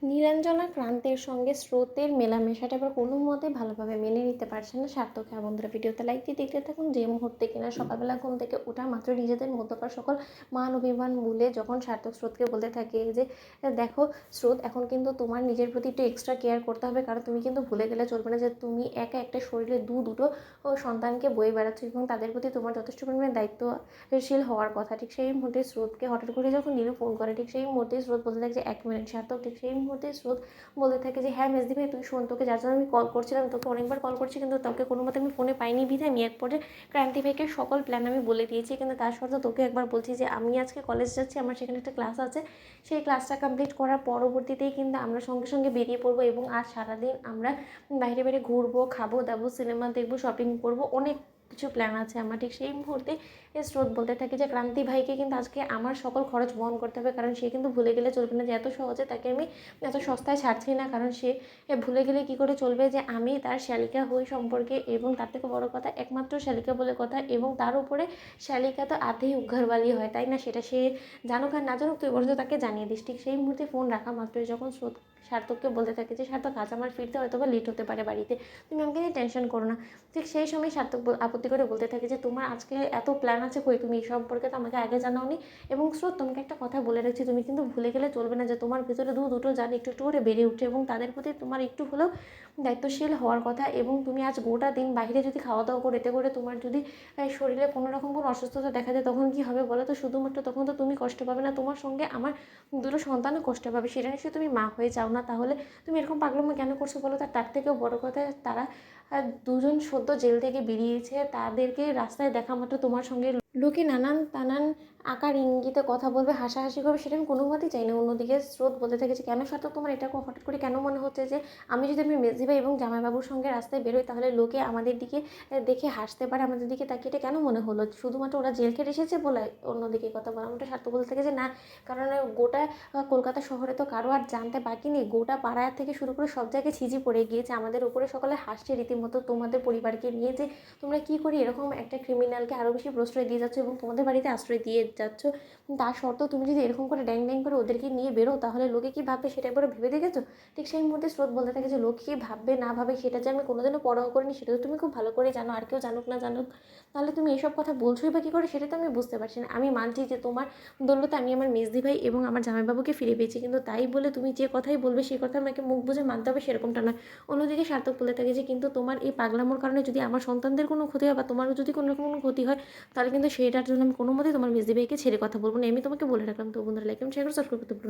নীলাঞ্জনা ক্রান্তের সঙ্গে স্রোতের মেলামেশাটা এবার কোনো মতে ভালোভাবে মেনে নিতে পারছে না সার্থক। হ্যাঁ বন্ধুরা, ভিডিওতে লাইক দিয়ে দেখতে থাকুন। যে মুহূর্তে কিনা সকালবেলা ঘুম থেকে ওঠা মাত্র নিজেদের মধ্যকার সকল মান অভিমান ভুলে যখন সার্থক স্রোতকে বলতে থাকে যে দেখো স্রোত, এখন কিন্তু তোমার নিজের প্রতি একটু এক্সট্রা কেয়ার করতে হবে, কারণ তুমি কিন্তু ভুলে গেলে চলবে না যে তুমি একা একটা শরীরে দুটো সন্তানকে বয়ে বেড়াচ্ছ এবং তাদের প্রতি তোমার যথেষ্ট পরিমাণে দায়িত্বশীল হওয়ার কথা। ঠিক সেই মুহূর্তে স্রোতকে হঠাৎ করে যখন নীলু ফোন করে, ঠিক সেই মুহূর্তে স্রোত বলতে থাকে যে 1 মিনিট। সার্থক ঠিক সেই মুহূর্তে স্রোত বলতে থাকে যে হ্যাঁ মেজদি ভাই, তুই শোন, তোকে যার জন্য আমি কল করছিলাম, তোকে অনেকবার কল করছি কিন্তু তোকে কোনো মতে আমি ফোনে পাইনি বিধায় আমি এক পর্যায়ে ক্রান্তি ভাইকে সকল প্ল্যান আমি বলে দিয়েছি, কিন্তু তার সত্ত্বেও তোকে একবার বলছি যে আমি আজকে কলেজ যাচ্ছি, আমার সেখানে একটা ক্লাস আছে, সেই ক্লাসটা কমপ্লিট করার পরবর্তীতেই কিন্তু আমরা সঙ্গে সঙ্গে বেরিয়ে পড়বো এবং আজ সারাদিন আমরা বাইরে বাইরে ঘুরবো, খাবো দাবো, সিনেমা দেখবো, শপিং করবো, অনেক কিছু প্ল্যান আছে আমার। ঠিক সেই মুহূর্তে স্রোত বলতে থাকে যে ক্রান্তি ভাইকে কিন্তু আজকে আমার সকল খরচ বহন করতে হবে, কারণ সে কিন্তু ভুলে গেলে চলবে না যে এত সহজে তাকে আমি এত সস্তায় ছাড়ছি না, কারণ সে ভুলে গেলে কি করে চলবে যে আমি তার শালিকা হই সম্পর্কে, এবং তার থেকে বড় কথা একমাত্র শালিকা বলে কথা, এবং তার উপরে শালিকা তো আধেই উদ্ঘারবালি হয়, তাই না? সেটা সে জানুক আর না জানুক, তুই বরঞ্চ তাকে জানিয়ে দিস। ঠিক সেই মুহূর্তে ফোন রাখা মাত্রই যখন স্রোত সার্থককে বলতে থাকে যে সার্থক, আজ আমার ফিরতে হয়তো বা লেট হতে পারে বাড়িতে, তুমি আমাকে নিয়ে টেনশন করো না। ঠিক সেই সময় সার্থক আপত্তি করে বলতে থাকে যে তোমার আজকে এত প্ল্যান আছে কই, তুমি এই সম্পর্কে তো আমাকে আগে জানাওনি, এবং স্রোত তোমাকে একটা কথা বলে রাখছি, তুমি কিন্তু ভুলে গেলে চলবে না যে তোমার ভিতরে দুটো জান একটু একটু করে বেড়ে উঠছে এবং তাদের প্রতি তোমার একটু হলেও দায়িত্বশীল হওয়ার কথা, এবং তুমি আজ গোটা দিন বাইরে যদি খাওয়া দাওয়া করে এতে করে তোমার যদি শরীরে কোনো রকম কোনো অসুস্থতা দেখা যায়, তখন কি হবে বলো তো? শুধুমাত্র তখন তো তুমি কষ্ট পাবে না, তোমার সঙ্গে আমার দুটো সন্তানও কষ্ট পাবে, সেটা নিশ্চয়ই তুমি মা হয়ে চাও না, তাহলে তুমি এরকম পাগলামো কেন করছো বলো? তার থেকেও বড় কথা, তারা দুজন সদ্য জেল থেকে বেরিয়েছে, তাদেরকে রাস্তায় দেখা মাত্র তোমার সঙ্গে লোকে নানান তানান আকার ইঙ্গিতে কথা বলবে, হাসাহাসি করবে, সেটা আমি কোনো মতেই চাই না। অন্যদিকে স্রোত বলতে থাকে যে কেন সার্থক, তোমার এটা হঠাৎ করে কেন মনে হচ্ছে যে আমি যদি আমি মেজদি ভাই এবং জামাইবাবুর সঙ্গে রাস্তায় বেরোই তাহলে লোকে আমাদের দিকে দেখে হাসতে পারে, আমাদের দিকে তাকিয়ে এটা কেন মনে হলো? শুধুমাত্র ওরা জেল খেটে এসেছে বলে অন্যদিকে কথা বলা? আমাকে সার্থক বলতে থাকে যে না, কারণ গোটা কলকাতা শহরে তো কারো আর জানতে বাকি নেই, গোটা পাড়ায় থেকে শুরু করে সব জায়গায় ছিজি পড়ে গিয়েছে, আমাদের উপরে সকলে হাসছে রীতিমতো তোমাদের পরিবারকে নিয়ে, যে তোমরা কী করে এরকম একটা ক্রিমিনালকে আরও বেশি প্রশ্রয় দিয়ে যাচ্ছ এবং তোমাদের বাড়িতে আশ্রয় দিয়ে যাচ্ছ। তার সত্ত্বেও তুমি যদি এরকম করে ড্যাং ড্যাং করে ওদেরকে নিয়ে বেরো তাহলে লোকে কী ভাববে সেটা একবার ভেবে দেখেছো? ঠিক সেই মুহূর্তে স্রোত বলতে থাকে যে লোক কী ভাববে না ভাবে সেটা যে আমি কোনোদিনও পরোয়া করিনি, সেটা তো তুমি খুব ভালো করে জানো, আর কেউ জানুক না জানুক, তাহলে তুমি এসব কথা বলছোই বা কী করে সেটা তো আমি বুঝতে পারছি না। আমি মানছি যে তোমার দৌলতে আমি আমার মেজদি ভাই এবং আমার জামাইবাবুকে ফিরে পেয়েছি, কিন্তু তাই বলে তুমি যে কথাই বলবে সেই কথা আমাকে মুখ বুঝে মানতে হবে সেরকমটা নয়। অন্যদিকে সার্থক বলে থাকে যে কিন্তু তোমার এই পাগলামোর কারণে যদি আমার সন্তানদের কোনো ক্ষতি হয় বা তোমারও যদি কোনো রকম কোনো ক্ষতি হয়, তাহলে কিন্তু সেটার জন্য আমি কোনো মতেই তোমার মেজদি ভাইকে ছেড়ে কথা বলবো না, আমি তোমাকে বলে রাখলাম। তো বন্ধুরা, লাইক এবং শেয়ার করে সাবস্ক্রাইব করতে ভুলো না।